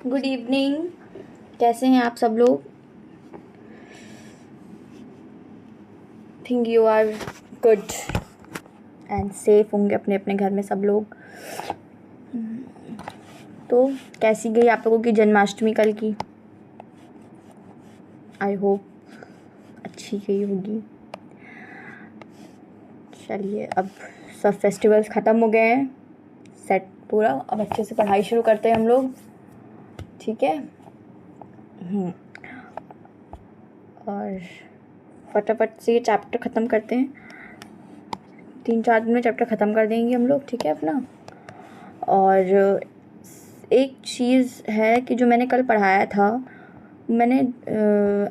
Good evening. कैसे हैं आप सब लोग? Think you are good and safe होंगे अपने अपने घर में सब लोग। तो कैसी गई आप लोगों की जन्माष्टमी कल की? आई होप अच्छी गई होगी। चलिए, अब सब फेस्टिवल्स ख़त्म हो गए हैं, सेट पूरा। अब अच्छे से पढ़ाई शुरू करते हैं हम लोग, ठीक है? और फटाफट से ये चैप्टर ख़त्म करते हैं। 3-4 दिन में चैप्टर ख़त्म कर देंगे हम लोग, ठीक है अपना। और एक चीज़ है कि जो मैंने कल पढ़ाया था, मैंने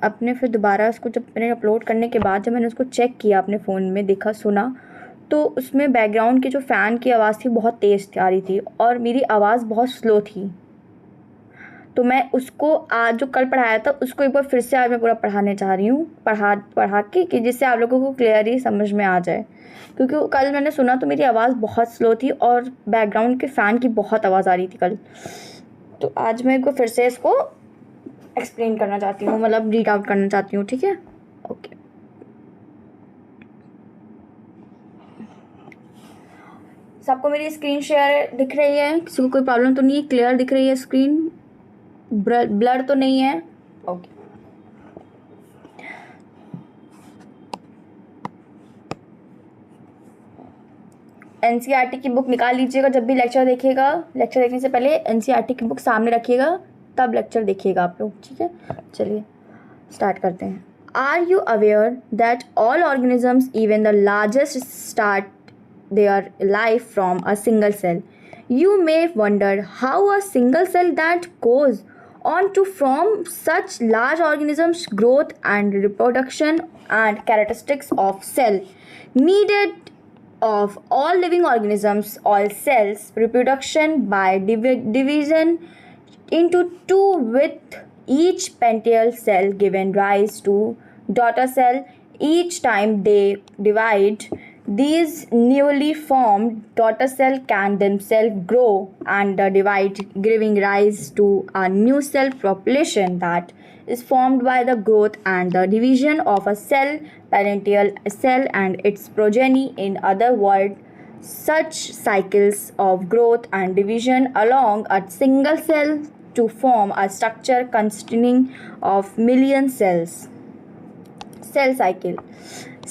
अपने फिर दोबारा उसको जब मैंने अपलोड करने के बाद जब मैंने उसको चेक किया अपने फ़ोन में, देखा सुना, तो उसमें बैकग्राउंड की जो फ़ैन की आवाज़ थी बहुत तेज़ आ रही थी और मेरी आवाज़ बहुत स्लो थी। तो मैं उसको आज जो कल पढ़ाया था उसको एक बार फिर से आज मैं पूरा पढ़ाने चाह रही हूँ, पढ़ा के कि जिससे आप लोगों को क्लियरली समझ में आ जाए। क्योंकि कल मैंने सुना तो मेरी आवाज़ बहुत स्लो थी और बैकग्राउंड के फ़ैन की बहुत आवाज़ आ रही थी कल। तो आज मैं एक बार फिर से इसको एक्सप्लेन करना चाहती हूँ, मतलब रीड आउट करना चाहती हूँ, ठीक है? ओके। सबको मेरी स्क्रीन शेयर दिख रही है? किसी को कोई प्रॉब्लम तो नहीं है? क्लियर दिख रही है स्क्रीन? ब्लर तो नहीं है? ओके। एनसीईआरटी की बुक निकाल लीजिएगा जब भी लेक्चर देखिएगा। लेक्चर देखने से पहले एनसीईआरटी की बुक सामने रखिएगा, तब लेक्चर देखिएगा आप लोग, ठीक है? चलिए स्टार्ट करते हैं। Are you aware that all organisms, even the largest, start their life from a single cell? You may wonder how a single cell that goes on to form such large organisms, growth and reproduction and characteristics of cell needed of all living organisms, all cells, reproduction by division into two, with each pentyl cell given rise to daughter cell. Each time they divide, these newly formed daughter cell can themselves grow and divide, giving rise to a new cell population that is formed by the growth and the division of a cell, parental cell and its progeny. In other words, such cycles of growth and division along a single cell to form a structure consisting of million cells. Cell cycle.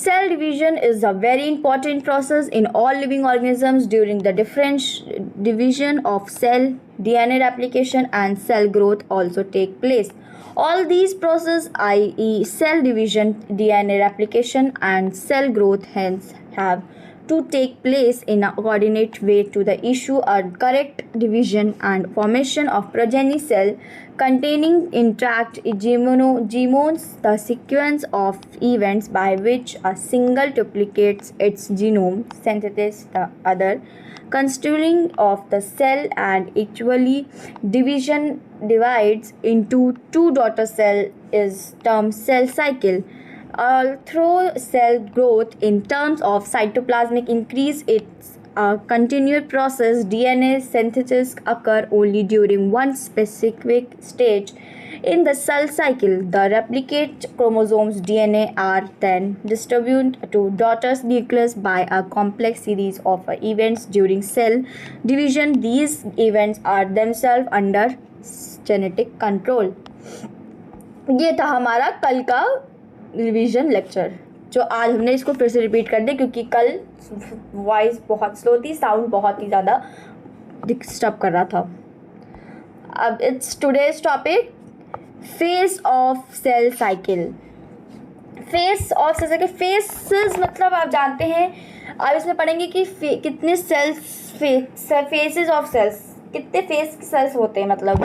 Cell division is a very important process in all living organisms. During the division of cell, DNA replication and cell growth also take place. All these processes, i.e. cell division, DNA replication and cell growth, hence have to take place in a coordinate way to the issue a correct division and formation of progeny cell containing intact genomes, the sequence of events by which a single duplicates its genome, synthesis the other, constituting of the cell, and equally division divides into two daughter cell is termed cell cycle. Although cell growth in terms of cytoplasmic increase, it's a continued process. DNA synthesis occur only during one specific stage in the cell cycle. The replicate chromosomes DNA are then distributed to daughter's nucleus by a complex series of events during cell division. These events are themselves under genetic control. ये था हमारा कल का revision lecture, जो आज हमने इसको फिर से रिपीट कर दिया क्योंकि कल वॉइस बहुत स्लो थी, साउंड बहुत ही ज़्यादा डिस्टर्ब कर रहा था। अब it's today's topic, phase of cell cycle. Phase of cell cycle, phases मतलब आप जानते हैं, अब इसमें पढ़ेंगे कि कितने सेल्स, फेजेस ऑफ सेल्स, कितने फेज के सेल्स होते हैं। मतलब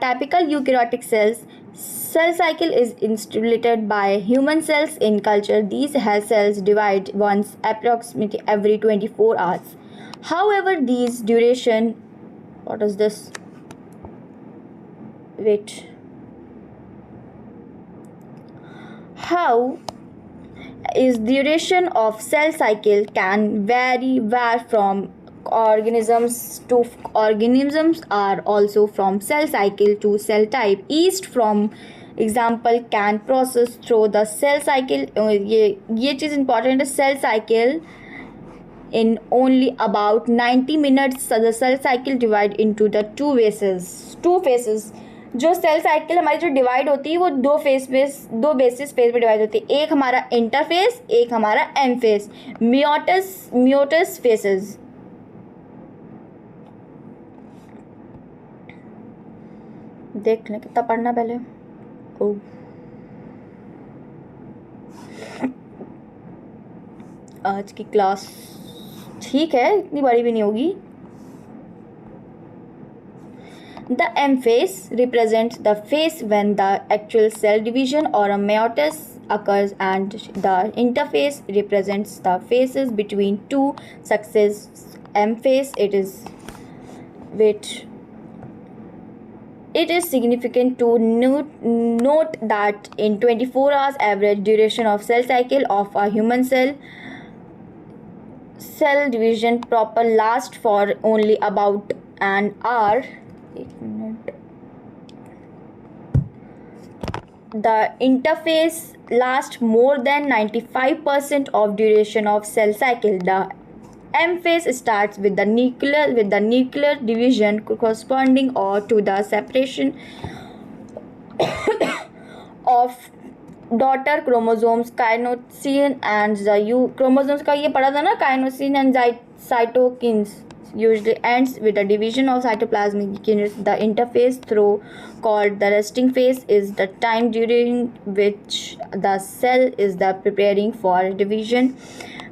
typical eukaryotic cell cycle is stimulated by human cells in culture. These cells divide once approximately every 24 hours. However, these duration, what is this? Wait. How is duration of cell cycle can vary where from organisms to organisms are also from cell cycle to cell type. Each from example can process through the cell cycle. ये चीज़ important है. Cell cycle in only about 90 minutes. The cell cycle divide into the two phases. जो cell cycle हमारी जो divide होती है वो दो basis phase में डिवाइड होती है. एक हमारा इंटरफेस, एक हमारा एम फेज, मियोटिस फेसेस. देख लें कितना पढ़ना पहले. ओ आज की क्लास ठीक है, इतनी बड़ी भी नहीं होगी. The M phase represents the phase when the actual cell division or a meiosis occurs, and the interphase represents the phases between two successive M phase. It is significant to note that in 24 hours average duration of cell cycle of a human cell division proper lasts for only about an hour. The interface lasts more than 95% of duration of cell cycle. The M phase starts with the nuclear division corresponding or to the separation of daughter chromosomes kinesin and chromosomes का ये पढ़ा था ना, kinesin and cytokines. Usually ends with the division of cytoplasmic units. The interphase through called the resting phase is the time during which the cell is preparing for division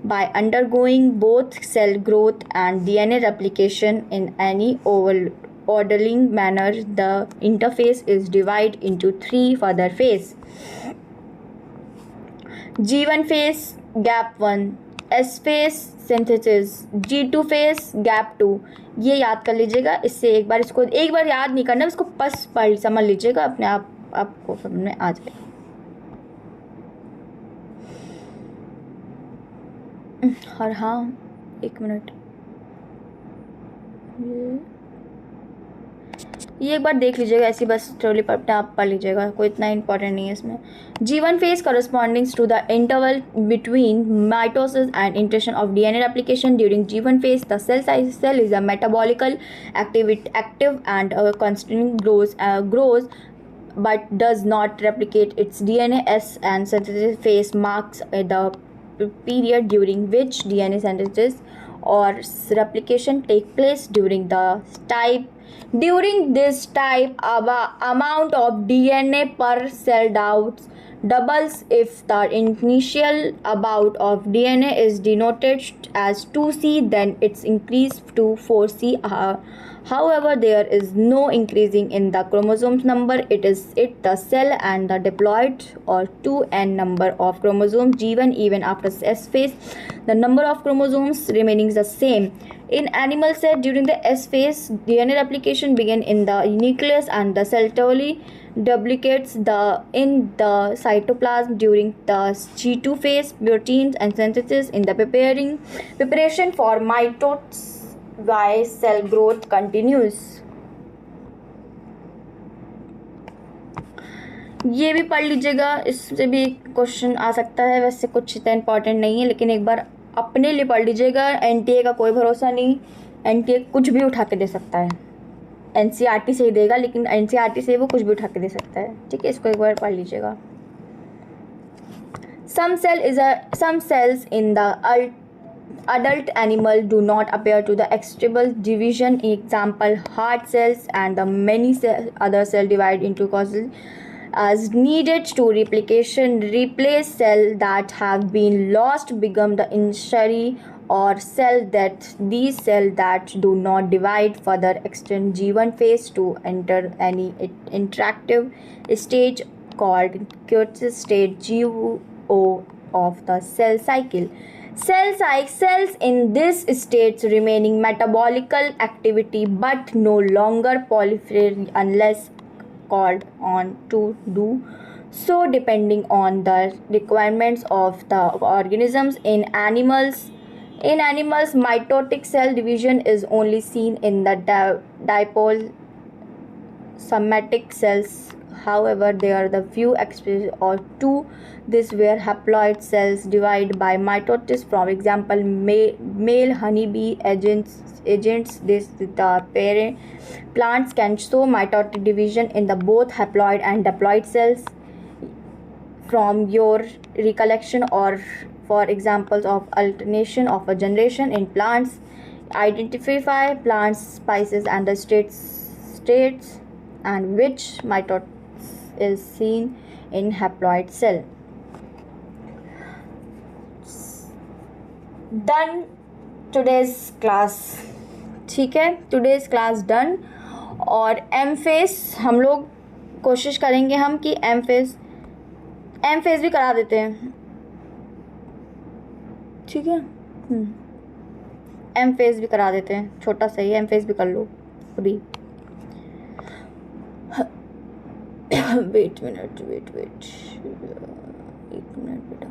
by undergoing both cell growth and DNA replication in any orderly manner. The interphase is divided into three further phases. G1 phase, gap 1. S phase, synthesis. G2 phase, gap 2. ये याद कर लीजिएगा. इससे एक बार याद नहीं करना, इसको बस समझ लीजिएगा, अपने आप आपको समझ में आ जाए. और हाँ, एक मिनट, ये एक बार देख लीजिएगा, ऐसी बस ट्रोली पर अपने आप पढ़ लीजिएगा, कोई इतना इंपॉर्टेंट नहीं है इसमें. G1 phase corresponding to the interval between mitosis and insertion of DNA replication. During G1 phase, the cell is a metabolically active and constantly grows but does not replicate its DNA. S and synthesis phase marks the period during which DNA synthesis or replication take place. During this type, amount of DNA per cell doubles. If the initial amount of DNA is denoted as 2C, then it's increased to 4C. However, there is no increasing in the chromosomes number. The cell and the diploid or 2n number of chromosomes. G1 even after S phase, the number of chromosomes remaining the same. In animal cell, during the S phase, DNA replication begins in the nucleus and the cell totally duplicates in the cytoplasm. During the G2 phase, proteins and synthesis in the preparation for mitosis. Why cell growth continues. ये भी पढ़ लीजिएगा, इससे भी question आ सकता है. वैसे कुछ इतना इंपॉर्टेंट नहीं है, लेकिन एक बार अपने लिए पढ़ लीजिएगा. एनटीए का कोई भरोसा नहीं, एनटीए कुछ भी उठा के दे सकता है. एनसीईआरटी से ही देगा, लेकिन एनसीईआरटी से वो कुछ भी उठा के दे सकता है. ठीक है, इसको एक बार पढ़ लीजिएगा. Some cells in the adult animal do not appear to the external division. Example, heart cells and the many other cells divide into causes as needed to replace cells that have been lost become the injury or cell death. These cells that do not divide further extend G1 phase to enter any interactive stage called curtis stage, GO of the cell cycle. Cells in this state remaining metabolical activity but no longer proliferate unless called on to do So depending on the requirements of the organisms in animals, mitotic cell division is only seen in the dipole somatic cells. However, there are the few examples or two this where haploid cells divide by mitosis. For example, male honeybee agents this the parent plants can show mitotic division in the both haploid and diploid cells. From your recollection or for examples of alternation of a generation in plants, identify plants, species and the states and which mitosis is seen in haploid cell. Done today's class. ठीक है, today's class done. और M face हम लोग कोशिश करेंगे हम कि M face भी करा देते हैं. ठीक है, एम फेस भी करा देते हैं, छोटा सा ही एम फेस भी कर लो अभी. वेट एक मिनट बेटा.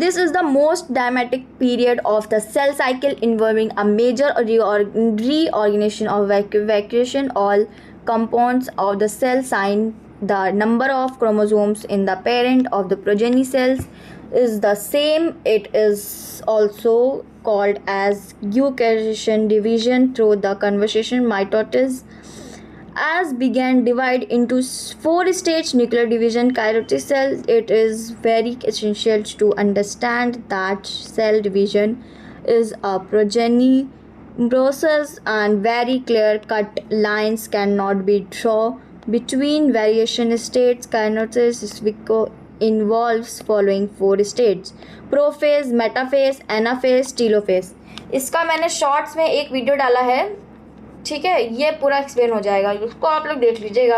This is the most dramatic period of the cell cycle, involving a major reorganization of vacuation. All components of the cell sign. The number of chromosomes in the parent of the progeny cells is the same. It is also called as eukaryotic division through the conversion mitosis. As began divide into 4 stage nuclear division karyotic cells. It is very essential to understand that cell division is a progeny process and very clear cut lines cannot be drawn between variation states. Karyotic involves following 4 states: prophase, metaphase, anaphase, telophase. इसका मैंने shorts में एक video डाला है. ठीक है, ये पूरा एक्सप्लेन हो जाएगा, उसको आप लोग देख लीजिएगा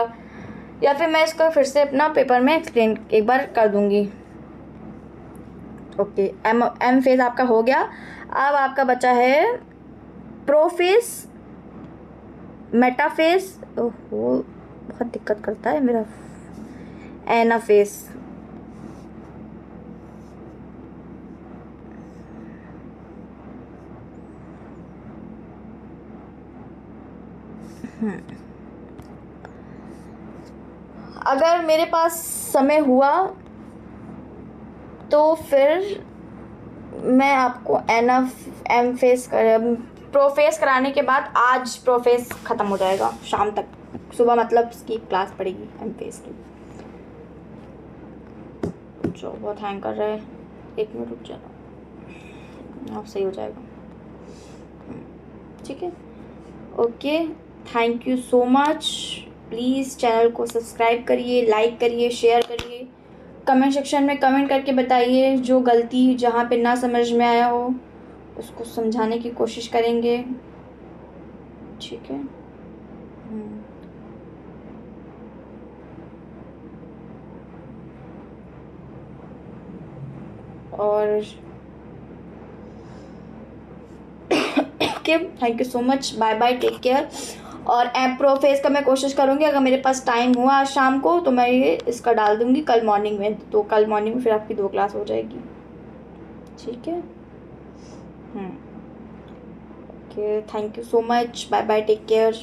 या फिर मैं इसको फिर से अपना पेपर में एक्सप्लेन एक बार कर दूंगी. ओके, एम फेज आपका हो गया. अब आपका बचा है प्रोफेज, मेटाफेज. ओहो, बहुत दिक्कत करता है मेरा. एनाफेज. अगर मेरे पास समय हुआ तो फिर मैं आपको एम फेस प्रोफेस कराने के बाद, आज प्रोफेस ख़त्म हो जाएगा शाम तक, सुबह मतलब इसकी क्लास पड़ेगी एम फेस की. जो बहुत हैंग कर रहा है, 1 मिनट रुक जाना, आप सही हो जाएगा. ठीक है, okay, thank you so much. Please channel को सब्सक्राइब करिए, लाइक करिए, शेयर करिए. कमेंट सेक्शन में कमेंट करके बताइए जो गलती जहाँ पे ना समझ में आया हो उसको समझाने की कोशिश करेंगे. ठीक है, और okay, thank you so much. Bye bye, take care. और प्रोफेस का मैं कोशिश करूँगी, अगर मेरे पास टाइम हुआ आज शाम को तो मैं ये इसका डाल दूँगी कल मॉर्निंग में. तो कल मॉर्निंग में फिर आपकी 2 क्लास हो जाएगी. ठीक है, okay, thank you so much. Bye bye, take care.